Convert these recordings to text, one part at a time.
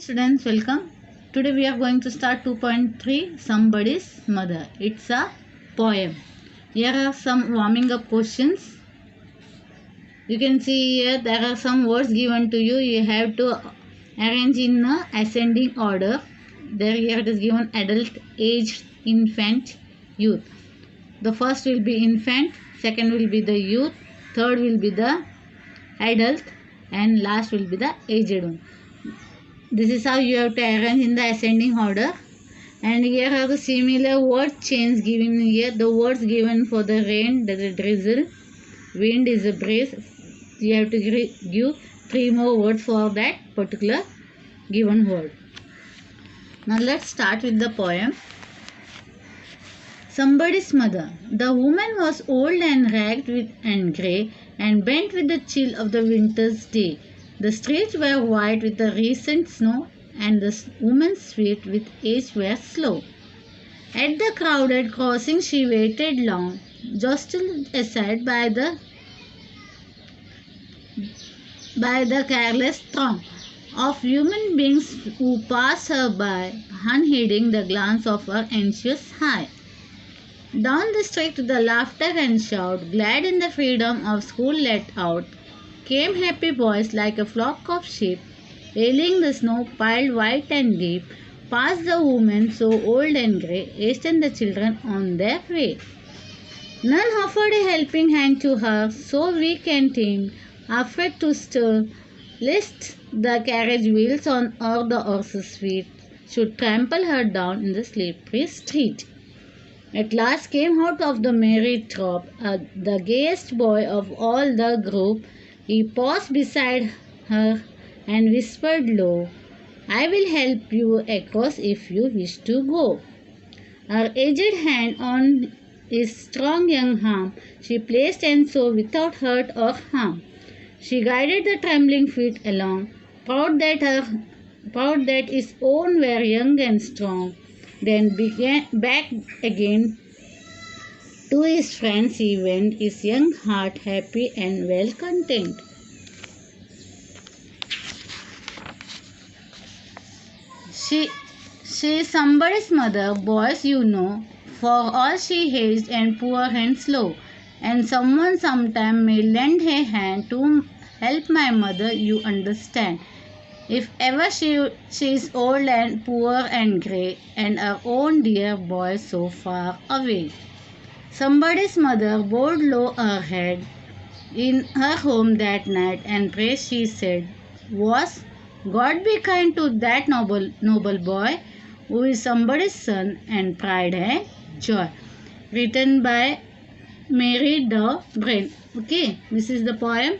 Students, welcome. Today we are going to start 2.3 Somebody's Mother. It's a poem. Here are some warming up questions. You can see here there are some words given to you. You have to arrange in a ascending order. Here it is given adult, aged, infant, youth. The first will be infant, second will be the youth, third will be the adult, and last will be the aged one. This is how you have to arrange in the ascending order. And here are the similar word chains given here. The words given for the rain, that is drizzle, wind is a breeze. You have to give 3 more words for that particular given word. Now let's start with the poem. Somebody's mother. The woman was old and ragged and grey and bent with the chill of the winter's day. The streets were white with the recent snow, and the woman's feet with age were slow. At the crowded crossing she waited long, jostled aside by the careless throng of human beings who passed her by, unheeding the glance of her anxious eye. Down the street to the laughter and shout, glad in the freedom of school let out, came happy boys like a flock of sheep, ailing the snow piled white and deep, past the women so old and grey, hastened the children on their way. None offered a helping hand to her, so weak and thin, afraid to stir, lest the carriage wheels on or the horse's feet should trample her down in the slippery street. At last came out of the merry troop the gayest boy of all the group. He paused beside her and whispered low, I will help you across if you wish to go. Her aged hand on his strong young arm she placed, and so without hurt or harm she guided the trembling feet along, proud that his own were young and strong. Then began back again to his friends he went, his young heart happy and well content. She is somebody's mother, boys you know, for all she aged and poor and slow, and someone sometime may lend a hand to help my mother, you understand. If ever she is old and poor and grey, and her own dear boy so far away. Somebody's mother bowed low her head in her home that night, and pray she said, was God be kind to that noble boy, who is somebody's son and pride and joy. Written by Mary de Bruyne. Okay, this is the poem.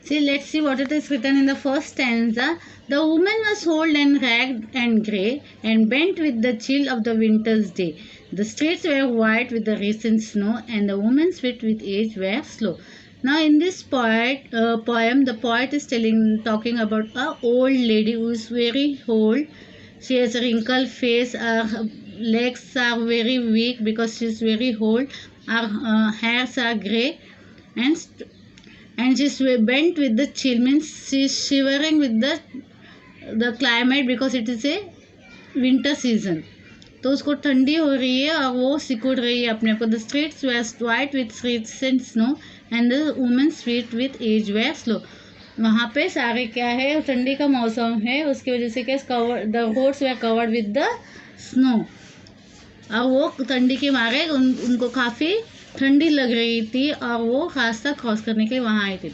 See, let's see what it is written in the first stanza. The woman was old and ragged and grey and bent with the chill of the winter's day. The streets were white with the recent snow, and the woman's feet with age were slow. Now in this poem, the poet is talking about an old lady who is very old. She has a wrinkled face, her legs are very weak because she is very old. Her hairs are grey, and she's bent with the chill, means she's shivering with the climate because it is a winter season. तो उसको ठंडी हो रही है और वो सिकुड़ रही है अपने आप को. The streets were white with streets and snow and the women's feet with age were slow. वहाँ पे सारे क्या है, ठंडी का मौसम है, उसकी वजह से क्या cover the roads were covered with the snow, और वो ठंडी के मारे उनको काफ़ी ठंडी लग रही थी और वो रास्ता क्रॉस करने के लिए वहाँ आई थी.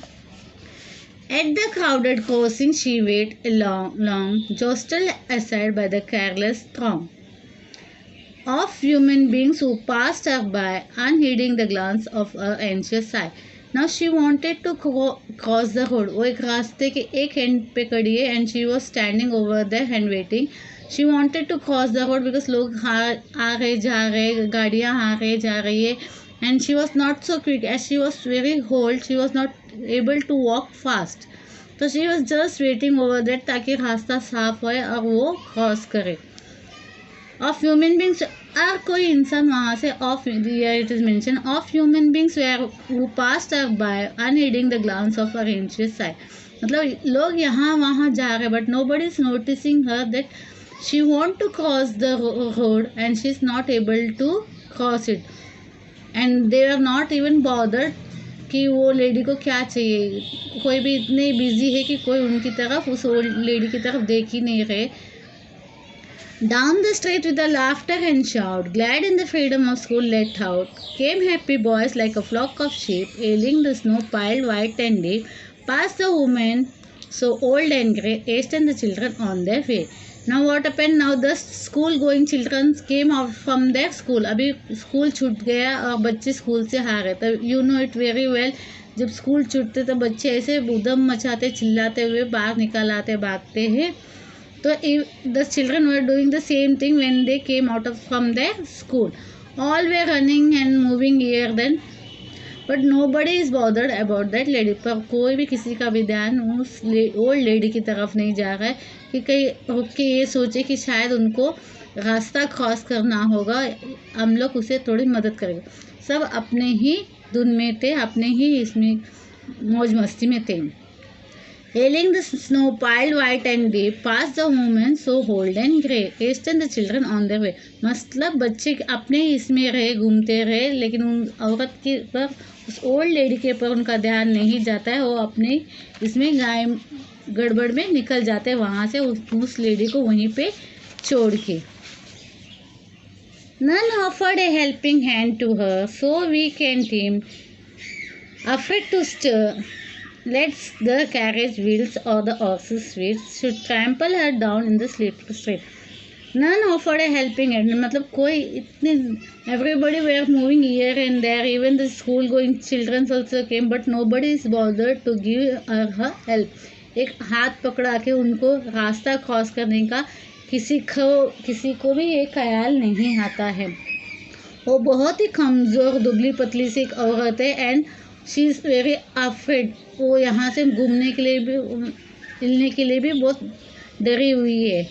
At the crowded crossing she waited long, jostled aside by the careless throng of human beings who passed her by, unheeding the glance of her anxious eye. Now she wanted to cross the road. वो एक रास्ते के एक and पे खड़ी है, and she was standing over there and waiting. She wanted to cross the road because लोग आ रहे जा रहे, गाड़ियाँ आ रहे जा रही है, and she was not so quick as she was very old. She was not able to walk fast. So she was just waiting over there ताकि रास्ता साफ होए और वो क्रॉस करे. Of human beings, और कोई इंसान वहाँ से of here it is mentioned of human beings who passed her by, unheeding the glance of her anxious eye. मतलब लोग यहाँ वहाँ जा रहे, but nobody is noticing her that she want to cross the road and she is not able to cross it, and they are not even bothered कि वो lady को क्या चाहिए। कोई भी इतने बिजी है कि कोई उनकी तरफ, उस ओल्ड लेडी की तरफ देख ही नहीं रहे। Down the street with the laughter and shout, glad in the freedom of school let out, came happy boys like a flock of sheep, hailing the snow piled white and deep, past the woman so old and grey, hastened the children on their way. Now what happened? Now the school going children came out from their school. अभी school छूट गया और बच्चे school से आ रहे, तो you know it very well, जब school छूटते तो बच्चे ऐसे उधम मचाते चिल्लाते हुए बाहर निकल आते, भागते हैं। So the children were doing the same thing when they came out from their school. All were running and moving here then, but nobody is bothered about that lady. पर कोई भी किसी का भी ध्यान उस ओल्ड लेडी की तरफ नहीं जा रहा है कि कहीं रुक के ये सोचे कि शायद उनको रास्ता क्रॉस करना होगा, हम लोग उसे थोड़ी मदद करेंगे। सब अपने ही धुन में थे, अपने ही इसमें मौज मस्ती में थे। Hailing the snow piled white and deep, past the woman so old and grey, hastened the children on their way. मतलब बच्चे अपने इसमें रहे, घूमते रहे, लेकिन उन औरत के पर, उस ओल्ड लेडी के पर उनका ध्यान नहीं जाता है। वो अपने इसमें गाय गड़बड़ में निकल जाते हैं वहाँ से, उस लेडी को वहीं पे छोड़ के। None offered a helping hand to her, so weak and tame, afraid to stir. Let the carriage wheels or the horses' feet should trample her down in the slippery street. None offered a helping hand. मतलब कोई इतने, everybody were moving here and there, even the school going children also came, but nobody is bothered to give her help. एक हाथ पकड़ा के उनको रास्ता cross करने का किसी को भी ये ख्याल नहीं आता है। वो बहुत ही कमज़ोर दुबली पतली सी एक औरत है, and she is very afraid. वो यहाँ से घूमने के लिए भी, हिलने के लिए भी बहुत डरी हुई है।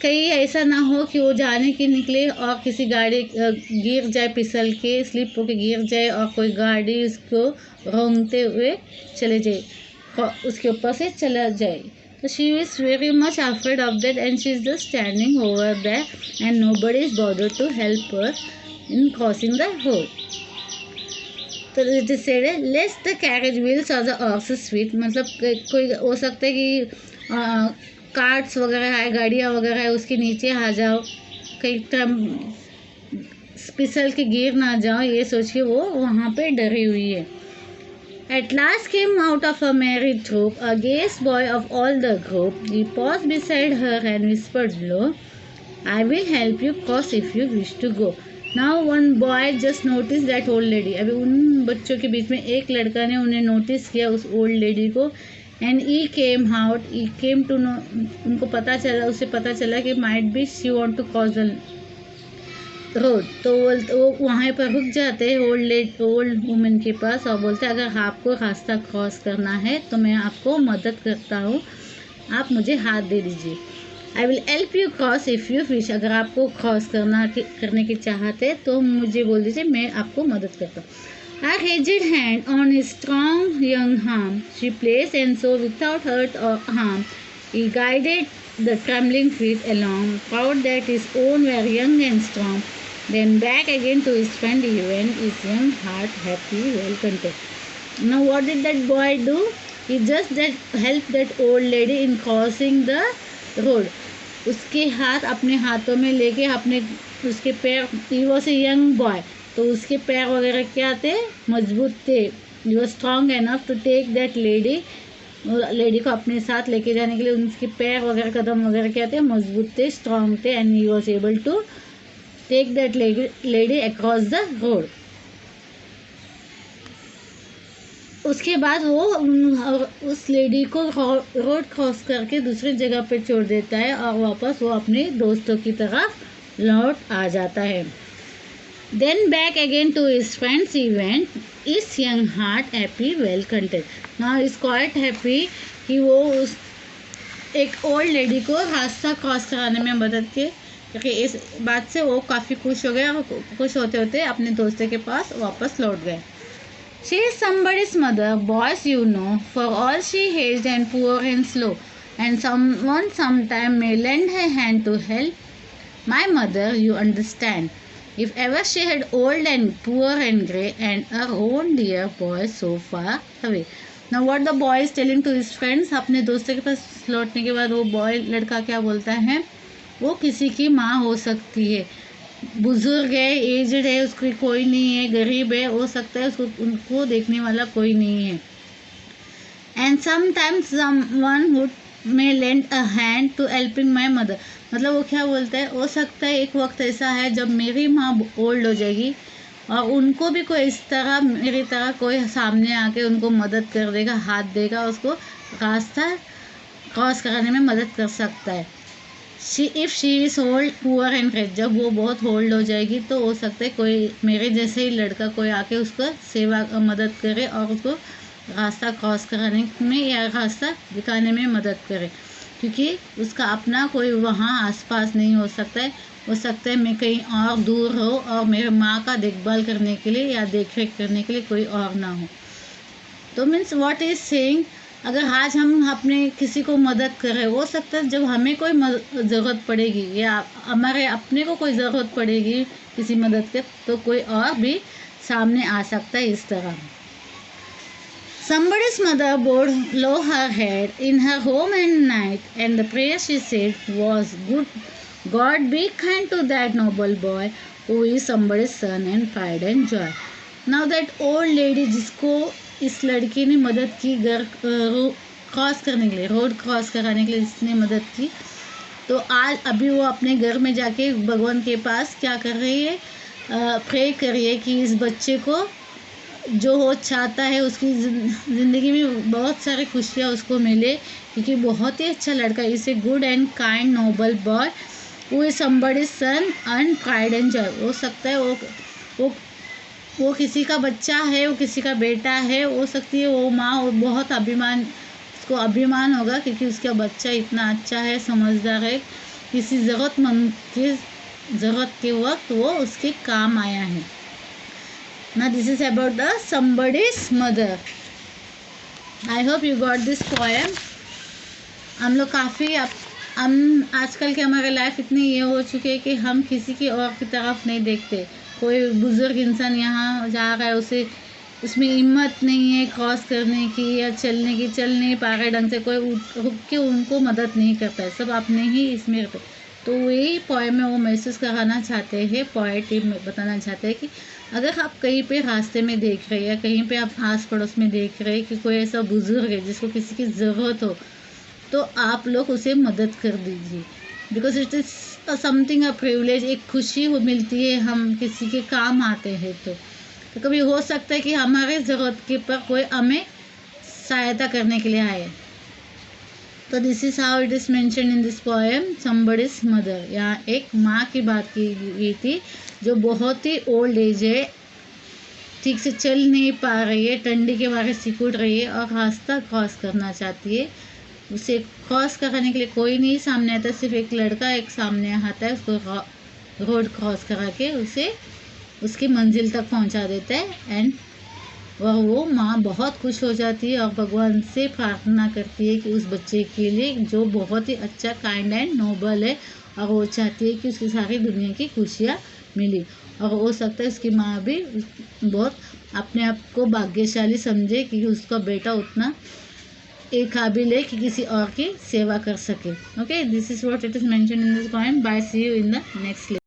कहीं ऐसा ना हो कि वो जाने के निकले और किसी गाड़ी गिर जाए, फिसल के स्लिप होके गिर जाए और कोई गाड़ी उसको रोंगते हुए चले जाए, उसके ऊपर से चला जाए। तो she is very much afraid of that, and she is just standing over that and nobody is bothered to help her in crossing the road. तो it is said let's the carriage wheels और the horses feet, मतलब कोई हो सकता है कि carts वगैरह है, गाड़ियाँ वगैरह है, उसके नीचे आ जाओ, कहीं फिसल के गिर ना जाओ, ये सोच के वो वहाँ पे डरी हुई है। At last came out of a merry troop a gayest boy of all the group. He paused beside her and whispered low, I will help you cross if you wish to go. Now one boy just noticed that old lady. अभी उन बच्चों के बीच में एक लड़का ने उन्हें notice किया, उस ओल्ड लेडी को, and he came to know, उसे पता चला कि might be she want to cross the road. तो वो वहाँ पर रुक जाते हैं ओल्ड वुमेन के पास और बोलते हैं अगर आपको रास्ता क्रॉस करना है तो मैं आपको मदद करता हूँ, आप मुझे हाथ दे दीजिए। I will help you cross if you wish, अगर आपको क्रॉस करने की चाहते तो मुझे बोल दीजिए, मैं आपको मदद करता हूँ। Her aged hand on his strong young arm she placed, and so without hurt or harm he guided the trembling feet along, proud that his own were young and strong. Then back again to his friend he went, his young heart happy, well content. Now what did that boy do? He just helped that old lady in crossing the road. उसके हाथ अपने हाथों में लेके उसके पैर, he was a young boy, तो उसके पैर वगैरह क्या थे, मजबूत थे। He was strong enough to take that lady को अपने साथ लेके जाने के लिए उनके पैर वगैरह, कदम वगैरह क्या थे, मजबूत थे, स्ट्रांग थे, and he was able to take that lady across the road. उसके बाद वो उस लेडी को रोड क्रॉस करके दूसरी जगह पे छोड़ देता है और वापस वो अपने दोस्तों की तरफ लौट आ जाता है। Then back again to his friends he went, his young heart happy, well content. Now he is quite happy कि वो उस एक ओल्ड लेडी को रास्ता क्रॉस कराने में मदद की, क्योंकि इस बात से वो काफ़ी खुश हो गए और खुश होते होते अपने दोस्तों के पास वापस लौट गए। She is somebody's mother, boys you know, for all she hates and poor and slow, and someone sometime may lend her hand to help. My mother, you understand. If ever she had old and poor and grey, and her own dear boy so far away. Now what the boy is telling to his friends, अपने दोस्तों के पास लौटने के बाद वो boy लड़का क्या बोलता है, वो किसी की माँ हो सकती है, बुजुर्ग है, एजड है, उसकी कोई नहीं है, गरीब है, हो सकता है उसको उनको देखने वाला कोई नहीं है. And sometimes someone would may lend a hand to helping my mother. मतलब वो क्या बोलता है, हो सकता है एक वक्त ऐसा है जब मेरी माँ ओल्ड हो जाएगी और उनको भी कोई इस तरह मेरी तरह कोई सामने आके उनको मदद कर देगा, हाथ देगा, उसको रास्ता क्रॉस कराने में मदद कर सकता है. If she is old poor and rich, जब वो बहुत ओल्ड हो जाएगी तो हो सकता है कोई मेरे जैसे ही लड़का कोई आके उसको सेवा मदद करे और उसको रास्ता क्रॉस कराने में या रास्ता दिखाने में मदद करे, क्योंकि उसका अपना कोई वहाँ आसपास नहीं हो सकता है. हो सकता है मैं कहीं और दूर हो और मेरे माँ का देखभाल करने के लिए या देख रेख करने के लिए कोई और ना हो. तो मीन्स व्हाट इज सेइंग, अगर आज हम अपने किसी को मदद कर रहे, हो सकता है जब हमें कोई ज़रूरत पड़ेगी या हमारे अपने को कोई ज़रूरत पड़ेगी किसी मदद के, तो कोई और भी सामने आ सकता है इस तरह. Somebody's mother bowed low her head in her home and night, and the prayer she said was, "Good God, be kind to that noble boy who is somebody's son and pride and joy." Now that old lady जिसको इस लड़की ने मदद की घर cross करने के लिए, रोड क्रॉस कराने के लिए इसने मदद की, तो आज अभी वो अपने घर में जाके भगवान के पास क्या कर रही है, प्रे कर रही है कि इस बच्चे को जो वो चाहता है उसकी ज़िंदगी में बहुत सारी खुशियाँ उसको मिले, क्योंकि बहुत ही अच्छा लड़का, is a good and kind noble boy who is somebody's son and pride and joy. हो सकता है वो किसी का बच्चा है, वो किसी का बेटा है, हो सकती है वो माँ बहुत उसको अभिमान होगा क्योंकि उसका बच्चा इतना अच्छा है, समझदार है, किसी ज़रूरतमंद की ज़रूरत के वक्त वो उसके काम आया है. Now this is about the somebody's mother. I hope you got this poem. हम लोग काफ़ी हम आजकल के हमारे लाइफ इतनी ये हो चुके हैं कि हम किसी की और की तरफ नहीं देखते. कोई बुज़ुर्ग इंसान यहाँ जा रहा है, उसे उसमें हिम्मत नहीं है क्रॉस करने की या चलने की, चल नहीं पा रहे ढंग से, कोई रुक के उनको मदद नहीं करता है, सब अपने ही इसमें रहते. तो वही पोएम में वो महसूस कराना चाहते हैं, पोएट बताना चाहते हैं कि अगर आप कहीं पे रास्ते में देख रहे हैं या कहीं पे आप आस पड़ोस में देख रहे हैं कि कोई ऐसा बुज़ुर्ग है जिसको किसी की ज़रूरत हो, तो आप लोग उसे मदद कर दीजिए. Because it is something a privilege, एक खुशी हो मिलती है हम किसी के काम आते हैं. तो कभी हो सकता है कि हमारे ज़रूरत के पर कोई हमें सहायता करने के लिए आए. तो this is how it is mention in this poem somebody's mother. यहाँ एक माँ की बात की गई थी जो बहुत ही ओल्ड एज है, ठीक से चल नहीं पा रही है, ठंडी के मारे सिकुड़ रही है और रास्ता क्रॉस करना चाहती है. उसे क्रॉस कराने के लिए कोई नहीं सामने आता, सिर्फ एक लड़का एक सामने आता है, उसको रोड क्रॉस करा के उसे उसकी मंजिल तक पहुंचा देता है. एंड वो माँ बहुत खुश हो जाती है और भगवान से प्रार्थना करती है कि उस बच्चे के लिए जो बहुत ही अच्छा, काइंड एंड नोबल है, और वो चाहती है कि उसकी सारी दुनिया की खुशियाँ मिली. और हो सकता है उसकी माँ भी बहुत अपने आप को भाग्यशाली समझे कि उसका बेटा उतना एक काबिल है कि किसी और की सेवा कर सके. Okay, this is what it is mention in this poem. Bye, see you in the next.